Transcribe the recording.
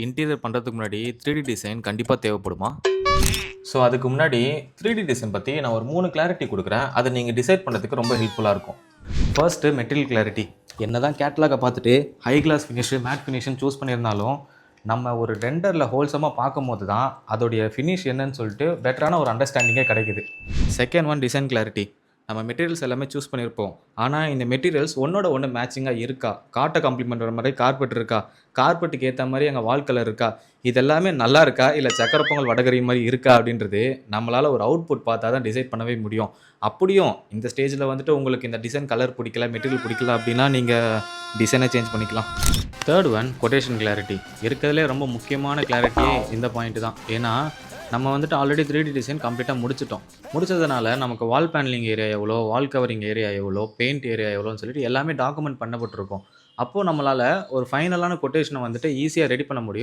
Interior பண்றதுக்கு முன்னாடி 3டி design கண்டிப்பா தேவைப்படுமா? ஸோ அதுக்கு முன்னாடி 3டி டிசைன் பத்தி நான் ஒரு 3 கிளாரிட்டி குடுக்குறேன். அத நீங்க டிசைட் பண்றதுக்கு ரொம்ப ஹெல்ப்ஃபுல்லா இருக்கும். First material clarity. என்னதான் கேட்டலாக பார்த்துட்டு ஹை கிளாஸ் ஃபினிஷ், மேட் ஃபினிஷ்ன்னு சூஸ் பண்ணியிருந்தாலும், நம்ம ஒரு ரெண்டர்ல ஹோல்சமா பார்க்கும்போது தான் அதோடைய ஃபினிஷ் என்னன்னு சொல்லிட்டு பெட்டரான ஒரு அண்டர்ஸ்டாண்டிங்கே கிடைக்குது. Second one design clarity. நம்ம மெட்டீரியல்ஸ் எல்லாமே சூஸ் பண்ணியிருப்போம். ஆனா இந்த மெட்டீரியல்ஸ் ஒண்ணோட ஒண்ணு மேட்சிங்கா இருக்கா? காட்ட காம்ப்ளிமெண்ட் வர மாரி கார்பெட் இருக்கா? கார்பெட்டுக்கு ஏத்த மாரி அங்க வால் கலர் இருக்கா? இது எல்லாமே நல்லா இருக்கா? இல்ல சக்கர பொங்கல் வடகறி மாரி இருக்கா? அப்படின்றது நம்மளால ஒரு அவுட்புட் பார்த்தா தான் டிசைட் பண்ணவே முடியும். அப்படியும் இந்த ஸ்டேஜ்ல வந்துட்டு உங்களுக்கு இந்த டிசைன் கலர் பிடிக்கல, மெட்டீரியல் பிடிக்கல அப்படின்னா நீங்க டிசைனை சேஞ்ச் பண்ணிக்கலாம். Third one quotation clarity. இருக்கிறதுலே ரொம்ப முக்கியமான கிளாரிட்டியே இந்த பாயிண்ட் தான். ஏன்னா நம்ம வந்துட்டு ஆல்ரெடி 3டி டிசைன் கம்ப்ளீட்டா முடிச்சுட்டோம். முடிச்சதுனால நமக்கு வால் பேனலிங் ஏரியா எவ்வளோ, வால் கவரிங் ஏரியா எவ்வளோ, பெயிண்ட் ஏரியா எவ்வளோன்னு சொல்லிட்டு எல்லாமே டாக்குமெண்ட் பண்ணப்பட்டிருக்கும். அப்போ நம்மளால ஒரு ஃபைனலான கொட்டேஷன வந்துட்டு ஈஸியா ரெடி பண்ண முடியும்.